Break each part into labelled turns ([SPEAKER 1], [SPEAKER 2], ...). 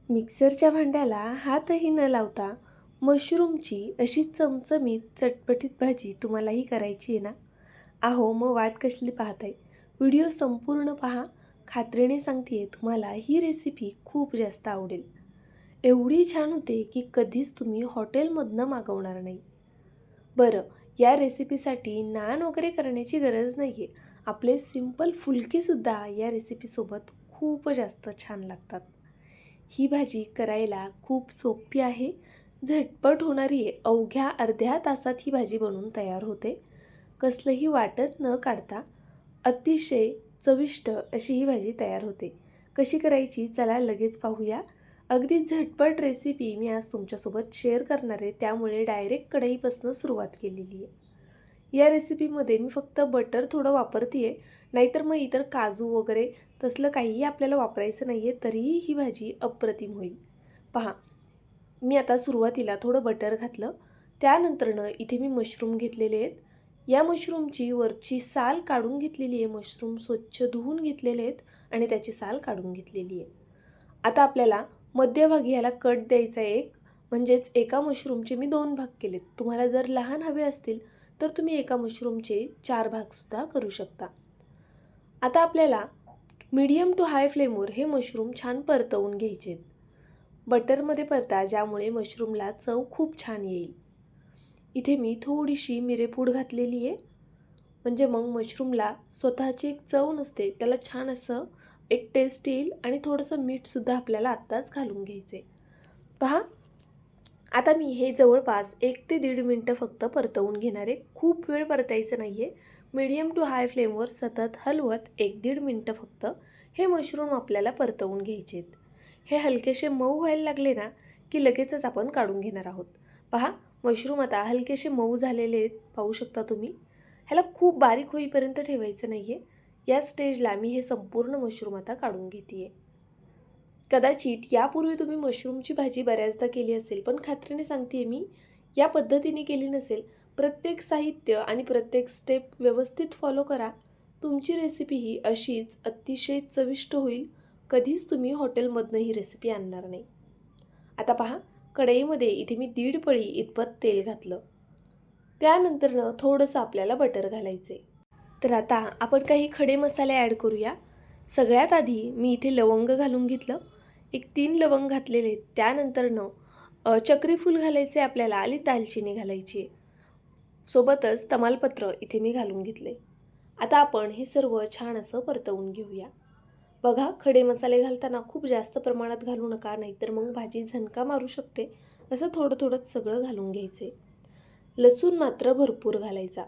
[SPEAKER 1] मिक्सरच्या भांड्याला हातही न लावता मशरूमची अशी चमचमीत चटपटीत भाजी तुम्हालाही करायची आहे ना? अहो मग वाट कसली पाहताय? व्हिडिओ संपूर्ण पहा. खात्रीने सांगते तुम्हाला ही रेसिपी खूप जास्त आवडेल. एवढी छान होते की कधीच तुम्ही हॉटेलमधनं मागवणार नाही. बरं, या रेसिपीसाठी नान वगैरे करण्याची गरज नाही आहे. आपले सिंपल फुलकेसुद्धा या रेसिपीसोबत खूप जास्त छान लागतात. ही भाजी करायला खूप सोपी आहे, झटपट होणारी आहे. अवघ्या अर्ध्या तासात ही भाजी बनवून तयार होते. कसलंही वाटत न काढता अतिशय चविष्ट अशी ही भाजी तयार होते. कशी करायची चला लगेच पाहूया. अगदी झटपट रेसिपी मी आज तुमच्यासोबत शेअर करणार आहे, त्यामुळे डायरेक्ट कढईपासून सुरुवात केलेली आहे. या रेसिपीमध्ये मी फक्त बटर थोडं वापरते आहे, नाहीतर मग इतर काजू वगैरे तसलं काहीही आपल्याला वापरायचं नाही आहे, तरीही ही भाजी अप्रतिम होईल. पहा, मी आता सुरुवातीला थोडं बटर घातलं. त्यानंतरनं इथे मी मशरूम घेतलेले आहेत. या मशरूमची वरची साल काढून घेतलेली आहे. मशरूम स्वच्छ धुवून घेतलेले आहेत आणि त्याची साल काढून घेतलेली आहे. आता आपल्याला मध्यभागी ह्याला कट द्यायचा आहे एक, म्हणजेच एका मशरूमचे मी 2 भाग केलेत. तुम्हाला जर लहान हवे असतील तर तुम्ही एका मशरूमचे 4 भागसुद्धा करू शकता. आता आपल्याला मीडियम टू हाय फ्लेमवर हे मशरूम छान परतवून घ्यायचे आहेत. बटरमध्ये परता, ज्यामुळे मशरूमला चव खूप छान येईल. इथे मी थोडीशी मिरेपूड घातलेली आहे, म्हणजे मग मशरूमला स्वतःची एक चव नसते, त्याला छान असं एक टेस्ट येईल. आणि थोडंसं मीठसुद्धा आपल्याला आत्ताच घालून घ्यायचे. पहा, आता मी हे जवळपास 1 ते 1.5 मिनटं फक्त परतवून घेणार आहे. खूप वेळ परतायचं नाही आहे. मीडियम टू हाय फ्लेमवर सतत हलवत 1-1.5 मिनटं फक्त हे मशरूम आपल्याला परतवून घ्यायचे आहेत. हे हलकेसे मऊ व्हायला लागले ना की लगेचच आपण काढून घेणार आहोत. पहा, मशरूम आता हलकेसे मऊ झालेले आहेत, पाहू शकता तुम्ही. ह्याला खूप बारीक होईपर्यंत ठेवायचं नाही आहे. या स्टेजला मी हे संपूर्ण मशरूम आता काढून घेते आहे. कदाचित यापूर्वी तुम्ही मशरूमची भाजी बऱ्याचदा केली असेल, पण खात्रीने सांगते मी, या पद्धतीने केली नसेल. प्रत्येक साहित्य आणि प्रत्येक स्टेप व्यवस्थित फॉलो करा. तुमची रेसिपी ही अशीच अतिशय चविष्ट होईल. कधीच तुम्ही हॉटेलमधनं ही रेसिपी आणणार नाही. आता पहा, कढईमध्ये इथे मी 1.5 पळी इतपत तेल घातलं. त्यानंतरनं थोडंसं आपल्याला बटर घालायचे. तर आता आपण काही खडे मसाले ॲड करूया. सगळ्यात आधी मी इथे लवंग घालून घेतलं. एक 3 लवंग घातलेले. त्यानंतरनं चक्री फूल घालायचे आपल्याला आणि दालचिनी घालायची. सोबतच तमालपत्र इथे मी घालून घेतले. आता आपण हे सर्व छान असं परतवून घेऊया. बघा, खडे मसाले घालताना खूप जास्त प्रमाणात घालू नका, नाहीतर मग भाजी झणका मारू शकते. असं थोडं थोडंच सगळं घालून घ्यायचे. लसूण मात्र भरपूर घालायचा.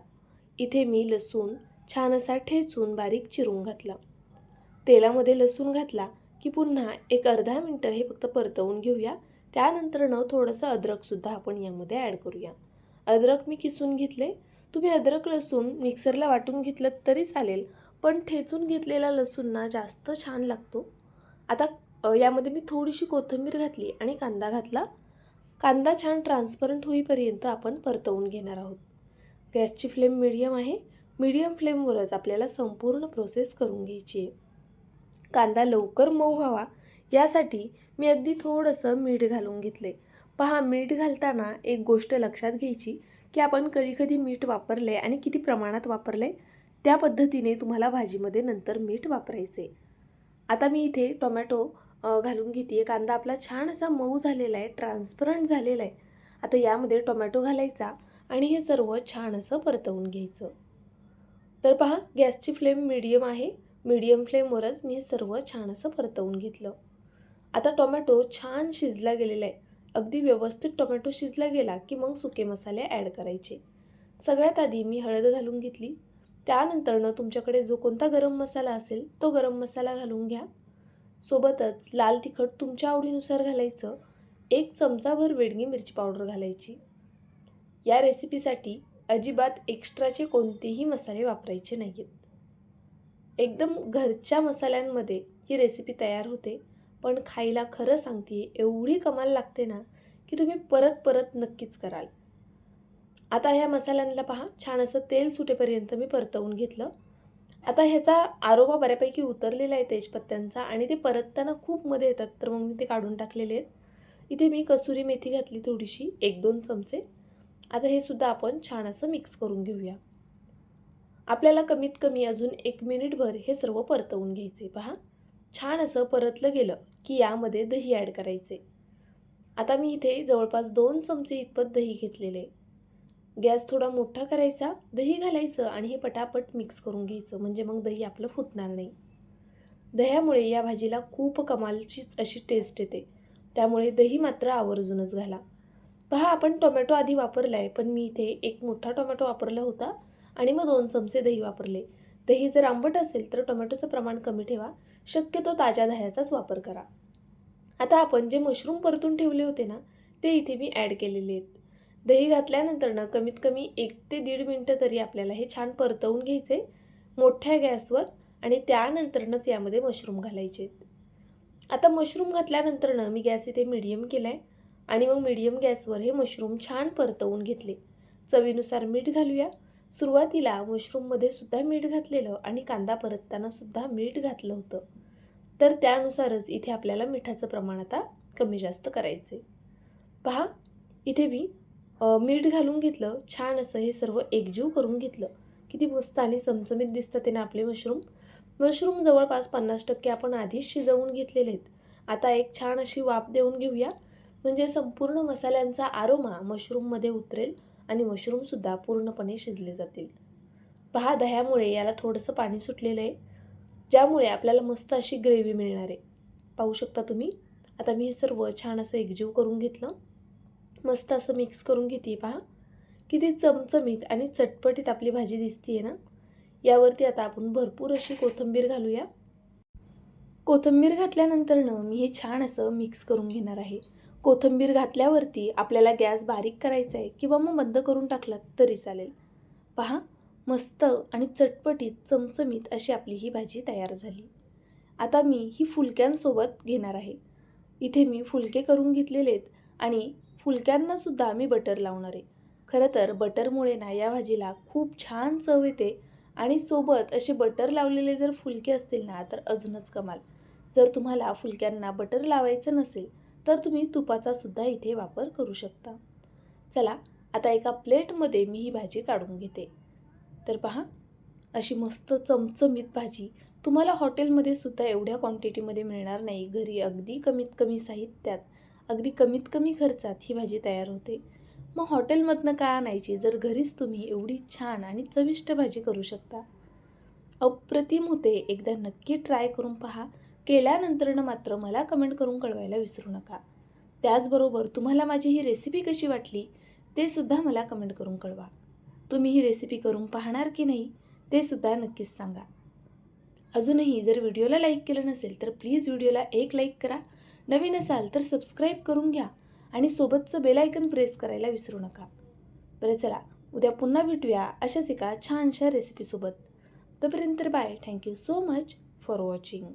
[SPEAKER 1] इथे मी लसूण छान असा ठेचून बारीक चिरून घातला. तेलामध्ये लसूण घातला की पुन्हा एक अर्धा मिनटं हे फक्त परतवून घेऊया. त्यानंतरनं थोडंसं अद्रकसुद्धा आपण यामध्ये ॲड करूया. अद्रक मी किसून घेतले. तुम्ही अद्रक लसूण मिक्सरला वाटून घेतलं तरी चालेल, पण ठेचून घेतलेला लसूण ना जास्त छान लागतो. आता यामध्ये मी थोडीशी कोथिंबीर घातली आणि कांदा घातला. कांदा छान ट्रान्सपरंट होईपर्यंत आपण परतवून घेणार आहोत. गॅसची फ्लेम मीडियम आहे. मीडियम फ्लेमवरच आपल्याला संपूर्ण प्रोसेस करून घ्यायची आहे. कांदा लवकर मऊ व्हावा यासाठी मी अगदी थोडंसं मीठ घालून घेतले. पहा, मीठ घालताना एक गोष्ट लक्षात घ्यायची की आपण कधी मीठ वापरले आणि किती प्रमाणात वापरले, त्या पद्धतीने तुम्हाला भाजीमध्ये नंतर मीठ वापरायचे. आता मी इथे टोमॅटो घालून घेते. कांदा आपला छान असा मऊ झालेला आहे, ट्रान्सपरंट झालेला आहे. आता यामध्ये टोमॅटो घालायचा आणि हे सर्व छान असं परतवून घ्यायचं. तर पहा, गॅसची फ्लेम मीडियम आहे. मीडियम फ्लेमवरच मी हे सर्व छान असं परतवून घेतलं. आता टोमॅटो छान शिजला गेलेला आहे. अगदी व्यवस्थित टोमॅटो शिजला गेला की मग सुके मसाले ॲड करायचे. सगळ्यात आधी मी हळद घालून घेतली. त्यानंतरनं तुमच्याकडे जो कोणता गरम मसाला असेल तो गरम मसाला घालून घ्या. सोबतच लाल तिखट तुमच्या आवडीनुसार घालायचं. 1 चमचाभर बेडगी मिरची पावडर घालायची. या रेसिपीसाठी अजिबात एक्स्ट्राचे कोणतेही मसाले वापरायचे नाही आहेत. एकदम घरच्या मसाल्यांमध्ये ही रेसिपी तयार होते, पण खायला खरं सांगते एवढी कमाल लागते ना की तुम्ही परत परत नक्कीच कराल. आता ह्या मसाल्यांना पहा, छान असं तेल सुटेपर्यंत मी परतवून घेतलं. आता ह्याचा आरोमा बऱ्यापैकी उतरलेला आहे तेजपत्त्यांचा आणि ते परतताना खूप मध्ये येतात, तर मग मी ते काढून टाकलेले आहेत. इथे मी कसुरी मेथी घातली थोडीशी, 1-2 चमचे. आता हे सुद्धा आपण छान असं मिक्स करून घेऊया. आपल्याला कमीत कमी अजून 1 मिनिटभर हे सर्व परतवून घ्यायचे. पहा, छान असं परतलं गेलं की यामध्ये दही ॲड करायचे. आता मी इथे जवळपास 2 चमचे इतपत दही घेतलेले. गॅस थोडा मोठा करायचा, दही घालायचं आणि हे पटापट मिक्स करून घ्यायचं, म्हणजे मग दही आपलं फुटणार नाही. दह्यामुळे या भाजीला खूप कमालचीच अशी टेस्ट येते, त्यामुळे दही मात्र आवर्जूनच घाला. पहा, आपण टोमॅटो आधी वापरला आहे, पण मी इथे 1 मोठा टोमॅटो वापरला होता आणि मग 2 चमचे दही वापरले. दही जर आंबट असेल तर टोमॅटोचं प्रमाण कमी ठेवा, शक्यतो ताज्या दह्याचाच वापर करा. आता आपण जे मशरूम परतून ठेवले होते ना, ते इथे मी ॲड केलेले आहेत. दही घातल्यानंतर ना कमीत कमी 1 ते 1.5 मिनटं तरी आपल्याला हे छान परतवून घ्यायचे मोठ्या गॅसवर आणि त्यानंतरच यामध्ये मशरूम घालायचे आहेत. आता मशरूम घातल्यानंतर मी गॅस इथे मीडियम केला आहे आणि मग मीडियम गॅसवर हे मशरूम छान परतवून घेतले. चवीनुसार मीठ घालूया. सुरुवातीला मशरूममध्ये सुद्धा मीठ घातलेलं आणि कांदा परतताना सुद्धा मीठ घातलं होतं, तर त्यानुसारच इथे आपल्याला मिठाचं प्रमाण आता कमी जास्त करायचे. पहा, इथे मी मीठ घालून घेतलं, छान असं हे सर्व एकजीव करून घेतलं. किती मस्त आणि चमचमीत दिसतात ते ना आपले मशरूम जवळपास 50% आपण आधीच शिजवून घेतलेले आहेत. आता एक छान अशी वाफ देऊन घेऊया, म्हणजे संपूर्ण मसाल्यांचा आरोमा मशरूममध्ये उतरेल आणि मशरूमसुद्धा पूर्णपणे शिजले जातील. पहा, दह्यामुळे याला थोडंसं पाणी सुटलेलं आहे, ज्यामुळे आपल्याला मस्त अशी ग्रेव्ही मिळणार आहे. पाहू शकता तुम्ही. आता मी हे सर्व छान असं एकजीव करून घेतलं, मस्त असं मिक्स करून घेते. पहा, किती चमचमीत आणि चटपटीत आपली भाजी दिसतीये ना. यावरती आता आपण भरपूर अशी कोथिंबीर घालूया. कोथिंबीर घातल्यानंतरनं मी हे छान असं मिक्स करून घेणार आहे. कोथिंबीर घातल्यावरती आपल्याला गॅस बारीक करायचा आहे किंवा मग बंद करून टाकलात तरी चालेल. पहा, मस्त आणि चटपटीत चमचमीत अशी आपली ही भाजी तयार झाली. आता मी ही फुलक्यांसोबत घेणार आहे. इथे मी फुलके करून घेतलेले आहेत आणि फुलक्यांनासुद्धा मी बटर लावणार आहे. खरं तर बटरमुळे ना या भाजीला खूप छान चव येते आणि सोबत असे बटर लावलेले जर फुलके असतील ना तर अजूनच कमाल. जर तुम्हाला फुलक्यांना बटर लावायचं नसेल तर तुम्ही तुपाचा सुद्धा इथे वापर करू शकता. चला, आता एका प्लेटमध्ये मी ही भाजी काढून घेते. तर पहा, अशी मस्त चमचमीत भाजी तुम्हाला हॉटेलमध्ये सुद्धा एवढ्या क्वांटिटीमध्ये मिळणार नाही. घरी अगदी कमीत कमी साहित्यात, अगदी कमीत कमी खर्चात ही भाजी तयार होते. मग हॉटेलमधनं का आणायची, जर घरीच तुम्ही एवढी छान आणि चविष्ट भाजी करू शकता. अप्रतिम होते. एकदा नक्की ट्राय करून पहा. केल्यानंतरनं मात्र मला कमेंट करून कळवायला विसरू नका. त्याचबरोबर तुम्हाला माझी ही रेसिपी कशी वाटली ते सुद्धा मला कमेंट करून कळवा. तुम्ही ही रेसिपी करून पाहणार की नाही ते सुद्धा नक्कीच सांगा. अजूनही जर व्हिडिओला लाईक केलं नसेल तर प्लीज व्हिडिओला एक लाईक करा. नवीन असाल तर सबस्क्राईब करून घ्या आणि सोबतचं बेल आयकन प्रेस करायला विसरू नका. बरं, चला, उद्या पुन्हा भेटूया अशाच एका छानशा रेसिपीसोबत. तोपर्यंत bye. Thank you so much for watching.